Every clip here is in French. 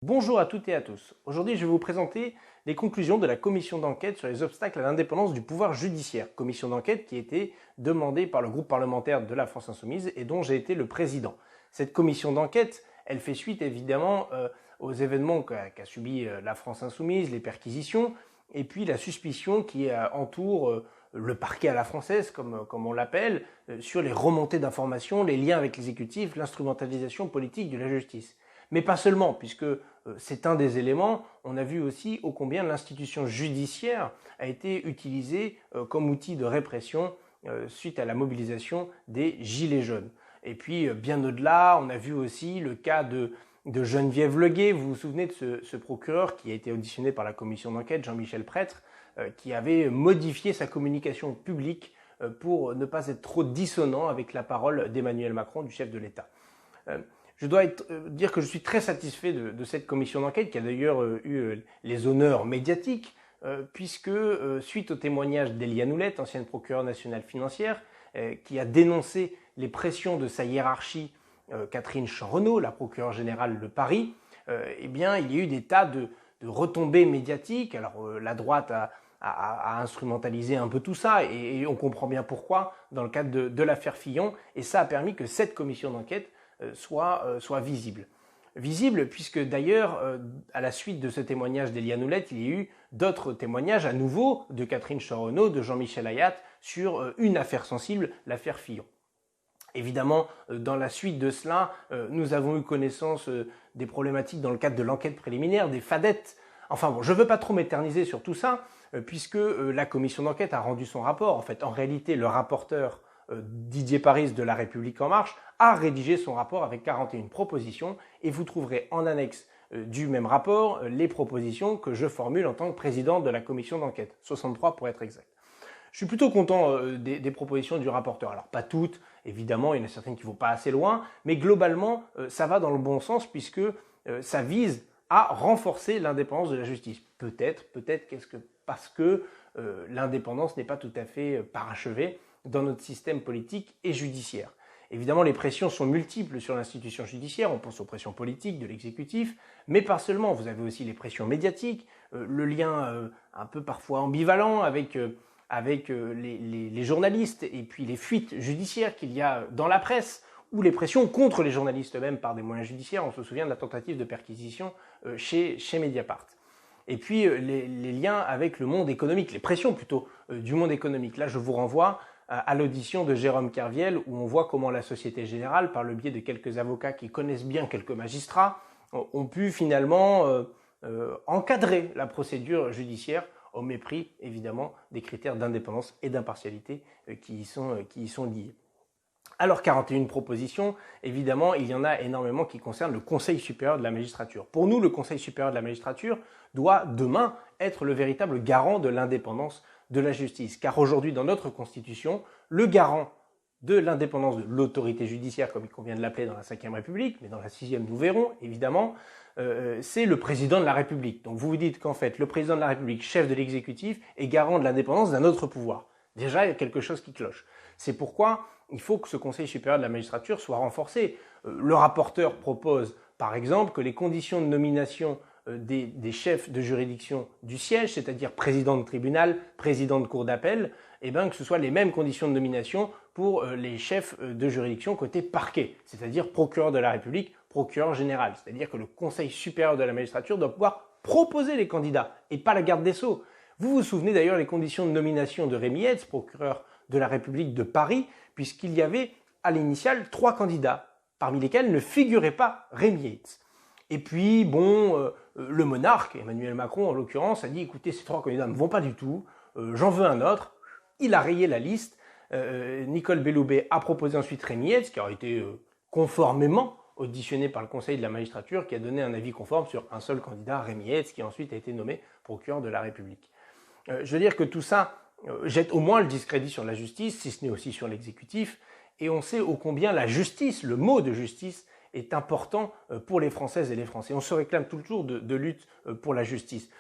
Bonjour à toutes et à tous. Aujourd'hui, je vais vous présenter les conclusions de la commission d'enquête sur les obstacles à l'indépendance du pouvoir judiciaire. Commission d'enquête qui a été demandée par le groupe parlementaire de la France Insoumise et dont j'ai été le président. Cette commission d'enquête, elle fait suite évidemment aux événements qu'a subi la France Insoumise, les perquisitions, et puis la suspicion qui entoure le parquet à la française, comme on l'appelle, sur les remontées d'informations, les liens avec l'exécutif, l'instrumentalisation politique de la justice. Mais pas seulement, puisque c'est un des éléments. On a vu aussi ô combien l'institution judiciaire a été utilisée comme outil de répression suite à la mobilisation des Gilets jaunes. Et puis, bien au-delà, on a vu aussi le cas de Geneviève Leguet. Vous vous souvenez de ce procureur qui a été auditionné par la commission d'enquête, Jean-Michel Prêtre, qui avait modifié sa communication publique pour ne pas être trop dissonant avec la parole d'Emmanuel Macron, du chef de l'État. Je dois dire que je suis très satisfait de cette commission d'enquête qui a d'ailleurs eu les honneurs médiatiques puisque suite au témoignage d'Éliane Houlette, ancienne procureure nationale financière, qui a dénoncé les pressions de sa hiérarchie, Catherine Chanrenaud, la procureure générale de Paris, eh bien, il y a eu des tas de retombées médiatiques. Alors la droite a instrumentalisé un peu tout ça et on comprend bien pourquoi dans le cadre de l'affaire Fillon, et ça a permis que cette commission d'enquête soit visible. Visible puisque d'ailleurs, à la suite de ce témoignage d'Éliane Houlette, il y a eu d'autres témoignages à nouveau de Catherine Chanrenaud, de Jean-Michel Ayat sur une affaire sensible, l'affaire Fillon. Évidemment, dans la suite de cela, nous avons eu connaissance des problématiques dans le cadre de l'enquête préliminaire, des fadettes. Enfin bon, je ne veux pas trop m'éterniser sur tout ça, puisque la commission d'enquête a rendu son rapport. En fait, en réalité, le rapporteur Didier Paris de La République En Marche a rédigé son rapport avec 41 propositions et vous trouverez en annexe du même rapport les propositions que je formule en tant que président de la commission d'enquête, 63 pour être exact. Je suis plutôt content des propositions du rapporteur. Alors pas toutes, évidemment, il y en a certaines qui ne vont pas assez loin, mais globalement, ça va dans le bon sens puisque ça vise à renforcer l'indépendance de la justice. Peut-être parce que l'indépendance n'est pas tout à fait parachevée dans notre système politique et judiciaire. Évidemment, les pressions sont multiples sur l'institution judiciaire, on pense aux pressions politiques de l'exécutif, mais pas seulement, vous avez aussi les pressions médiatiques, le lien un peu parfois ambivalent avec les journalistes et puis les fuites judiciaires qu'il y a dans la presse, ou les pressions contre les journalistes eux-mêmes par des moyens judiciaires. On se souvient de la tentative de perquisition chez Mediapart. Et puis les liens avec le monde économique, les pressions plutôt du monde économique. Là, je vous renvoie à l'audition de Jérôme Kerviel où on voit comment la Société Générale, par le biais de quelques avocats qui connaissent bien quelques magistrats, ont pu finalement encadrer la procédure judiciaire au mépris, évidemment, des critères d'indépendance et d'impartialité qui y sont liés. Alors 41 propositions, évidemment, il y en a énormément qui concernent le Conseil supérieur de la magistrature. Pour nous, le Conseil supérieur de la magistrature doit demain être le véritable garant de l'indépendance de la justice. Car aujourd'hui, dans notre Constitution, le garant de l'indépendance de l'autorité judiciaire, comme il convient de l'appeler dans la Ve République, mais dans la Sixième, nous verrons, évidemment, c'est le président de la République. Donc vous vous dites qu'en fait, le président de la République, chef de l'exécutif, est garant de l'indépendance d'un autre pouvoir. Déjà, il y a quelque chose qui cloche. C'est pourquoi il faut que ce Conseil supérieur de la magistrature soit renforcé. Le rapporteur propose, par exemple, que les conditions de nomination des chefs de juridiction du siège, c'est-à-dire président de tribunal, président de cour d'appel, que ce soit les mêmes conditions de nomination pour les chefs de juridiction côté parquet, c'est-à-dire procureur de la République, procureur général. C'est-à-dire que le Conseil supérieur de la magistrature doit pouvoir proposer les candidats et pas la garde des Sceaux. Vous vous souvenez d'ailleurs des conditions de nomination de Rémy Hetz, procureur de la République de Paris, puisqu'il y avait à l'initiale 3 candidats, parmi lesquels ne figurait pas Rémy Hetz. Et puis, le monarque, Emmanuel Macron en l'occurrence, a dit « Écoutez, ces 3 candidats ne vont pas du tout, j'en veux un autre ». Il a rayé la liste. Nicole Belloubet a proposé ensuite Rémy Hetz, qui a été conformément auditionné par le Conseil de la magistrature, qui a donné un avis conforme sur un seul candidat, Rémy Hetz, qui ensuite a été nommé procureur de la République. Je veux dire que tout ça jette au moins le discrédit sur la justice, si ce n'est aussi sur l'exécutif, et on sait ô combien la justice, le mot de justice, est important pour les Françaises et les Français. On se réclame toujours de lutte pour la justice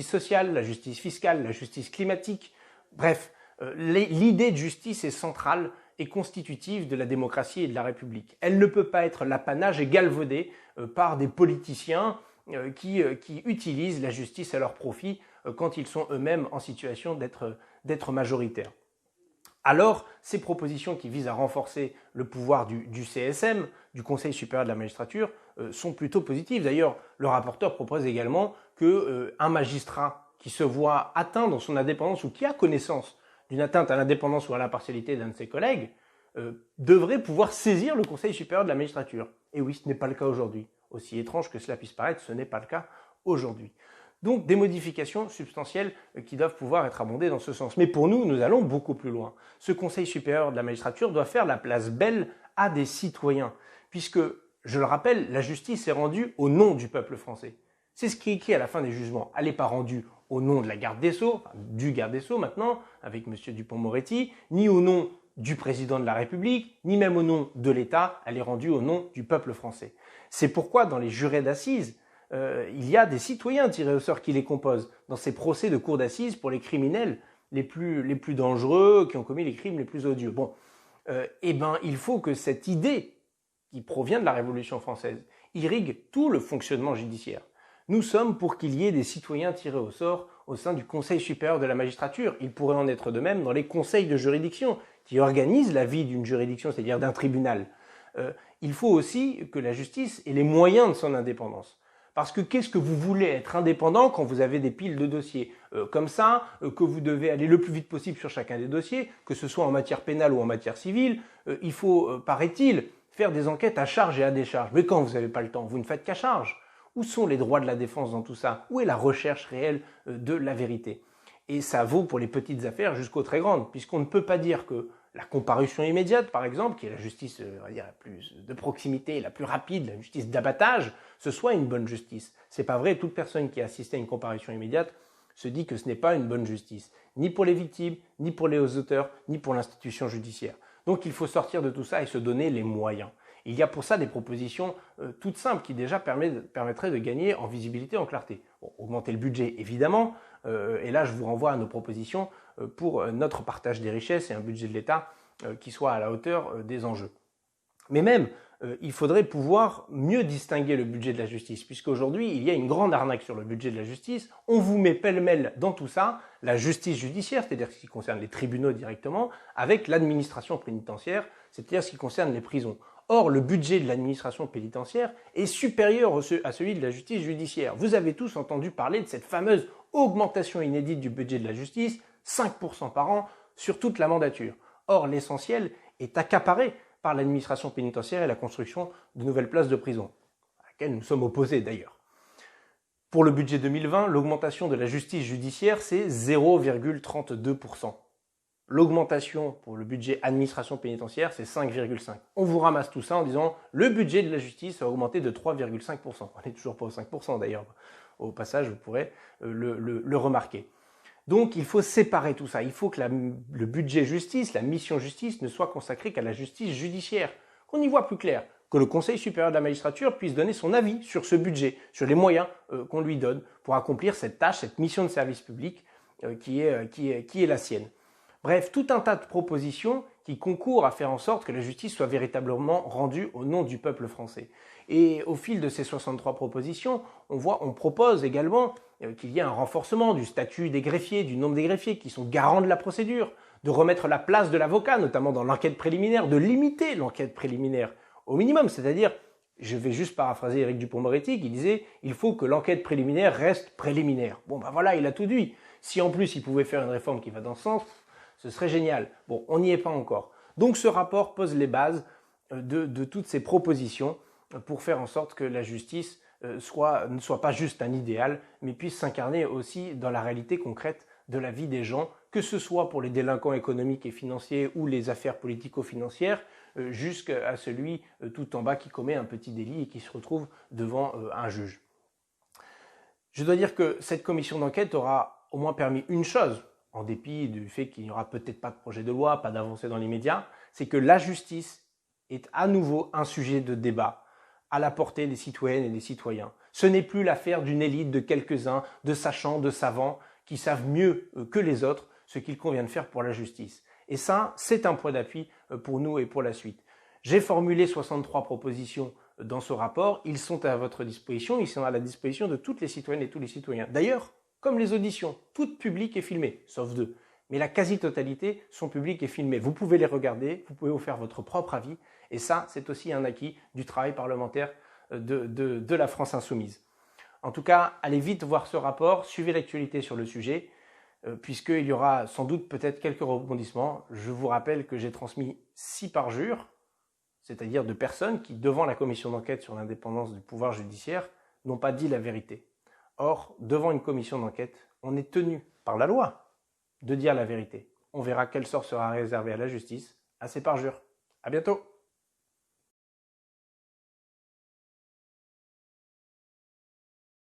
sociale, la justice fiscale, la justice climatique. Bref, l'idée de justice est centrale et constitutive de la démocratie et de la République. Elle ne peut pas être l'apanage et galvaudée par des politiciens qui utilisent la justice à leur profit quand ils sont eux-mêmes en situation d'être majoritaires. Alors, ces propositions qui visent à renforcer le pouvoir du CSM, du Conseil supérieur de la magistrature, sont plutôt positives. D'ailleurs, le rapporteur propose également qu'un magistrat qui se voit atteint dans son indépendance ou qui a connaissance d'une atteinte à l'indépendance ou à l'impartialité d'un de ses collègues devrait pouvoir saisir le Conseil supérieur de la magistrature. Et oui, ce n'est pas le cas aujourd'hui. Aussi étrange que cela puisse paraître, ce n'est pas le cas aujourd'hui. Donc des modifications substantielles qui doivent pouvoir être abondées dans ce sens. Mais pour nous, nous allons beaucoup plus loin. Ce Conseil supérieur de la magistrature doit faire la place belle à des citoyens, puisque, je le rappelle, la justice est rendue au nom du peuple français. C'est ce qui est écrit à la fin des jugements. Elle n'est pas rendue au nom de la garde des Sceaux, enfin, du garde des Sceaux maintenant, avec M. Dupond-Moretti, ni au nom du président de la République, ni même au nom de l'État, elle est rendue au nom du peuple français. C'est pourquoi dans les jurés d'assises, il y a des citoyens tirés au sort qui les composent dans ces procès de cour d'assises pour les criminels les plus dangereux, qui ont commis les crimes les plus odieux. Bon, il faut que cette idée qui provient de la Révolution française irrigue tout le fonctionnement judiciaire. Nous sommes pour qu'il y ait des citoyens tirés au sort au sein du Conseil supérieur de la magistrature. Il pourrait en être de même dans les conseils de juridiction qui organisent la vie d'une juridiction, c'est-à-dire d'un tribunal. Il faut aussi que la justice ait les moyens de son indépendance. Parce que qu'est-ce que vous voulez être indépendant quand vous avez des piles de dossiers comme ça, que vous devez aller le plus vite possible sur chacun des dossiers, que ce soit en matière pénale ou en matière civile. Il faut, paraît-il, faire des enquêtes à charge et à décharge. Mais quand vous n'avez pas le temps, vous ne faites qu'à charge. Où sont les droits de la défense dans tout ça? Où est la recherche réelle de la vérité? Et ça vaut pour les petites affaires jusqu'aux très grandes, puisqu'on ne peut pas dire que la comparution immédiate, par exemple, qui est la justice on va dire, la plus de proximité, la plus rapide, la justice d'abattage, ce soit une bonne justice. C'est pas vrai, toute personne qui a assisté à une comparution immédiate se dit que ce n'est pas une bonne justice, ni pour les victimes, ni pour les auteurs, ni pour l'institution judiciaire. Donc il faut sortir de tout ça et se donner les moyens. Il y a pour ça des propositions toutes simples qui déjà permettraient de gagner en visibilité, en clarté. Bon, augmenter le budget, évidemment, et là je vous renvoie à nos propositions pour notre partage des richesses et un budget de l'État qui soit à la hauteur des enjeux. Mais même, il faudrait pouvoir mieux distinguer le budget de la justice, puisqu'aujourd'hui, il y a une grande arnaque sur le budget de la justice. On vous met pêle-mêle dans tout ça, la justice judiciaire, c'est-à-dire ce qui concerne les tribunaux directement, avec l'administration pénitentiaire, c'est-à-dire ce qui concerne les prisons. Or, le budget de l'administration pénitentiaire est supérieur à celui de la justice judiciaire. Vous avez tous entendu parler de cette fameuse augmentation inédite du budget de la justice, 5% par an, sur toute la mandature. Or, l'essentiel est accaparé par l'administration pénitentiaire et la construction de nouvelles places de prison, à laquelle nous sommes opposés d'ailleurs. Pour le budget 2020, l'augmentation de la justice judiciaire, c'est 0,32%. L'augmentation pour le budget administration pénitentiaire, c'est 5,5%. On vous ramasse tout ça en disant le budget de la justice a augmenté de 3,5%. On n'est toujours pas au 5% d'ailleurs. Au passage, vous pourrez le remarquer. Donc il faut séparer tout ça. Il faut que le budget justice, la mission justice ne soit consacrée qu'à la justice judiciaire. Qu'on y voit plus clair. Que le Conseil supérieur de la magistrature puisse donner son avis sur ce budget, sur les moyens qu'on lui donne pour accomplir cette tâche, cette mission de service public qui est la sienne. Bref, tout un tas de propositions qui concourent à faire en sorte que la justice soit véritablement rendue au nom du peuple français. Et au fil de ces 63 propositions, on propose également qu'il y ait un renforcement du statut des greffiers, du nombre des greffiers qui sont garants de la procédure, de remettre la place de l'avocat, notamment dans l'enquête préliminaire, de limiter l'enquête préliminaire au minimum, c'est-à-dire, je vais juste paraphraser Éric Dupond-Moretti qui disait « il faut que l'enquête préliminaire reste préliminaire ». Bon ben voilà, il a tout dit. Si en plus il pouvait faire une réforme qui va dans ce sens, ce serait génial. Bon, on n'y est pas encore. Donc ce rapport pose les bases de toutes ces propositions pour faire en sorte que la justice ne soit pas juste un idéal, mais puisse s'incarner aussi dans la réalité concrète de la vie des gens, que ce soit pour les délinquants économiques et financiers ou les affaires politico-financières, jusqu'à celui tout en bas qui commet un petit délit et qui se retrouve devant un juge. Je dois dire que cette commission d'enquête aura au moins permis une chose, en dépit du fait qu'il n'y aura peut-être pas de projet de loi, pas d'avancée dans l'immédiat, c'est que la justice est à nouveau un sujet de débat à la portée des citoyennes et des citoyens. Ce n'est plus l'affaire d'une élite de quelques-uns, de sachants, de savants, qui savent mieux que les autres ce qu'il convient de faire pour la justice. Et ça, c'est un point d'appui pour nous et pour la suite. J'ai formulé 63 propositions dans ce rapport, ils sont à votre disposition, ils sont à la disposition de toutes les citoyennes et tous les citoyens. D'ailleurs, comme les auditions, toutes publiques et filmées, sauf 2. Mais la quasi-totalité sont publiques et filmées. Vous pouvez les regarder, vous pouvez vous faire votre propre avis. Et ça, c'est aussi un acquis du travail parlementaire de la France insoumise. En tout cas, allez vite voir ce rapport, suivez l'actualité sur le sujet, puisqu'il y aura sans doute peut-être quelques rebondissements. Je vous rappelle que j'ai transmis 6 parjures, c'est-à-dire de personnes qui, devant la commission d'enquête sur l'indépendance du pouvoir judiciaire, n'ont pas dit la vérité. Or, devant une commission d'enquête, on est tenu par la loi de dire la vérité. On verra quel sort sera réservé à la justice à ces parjures. À bientôt.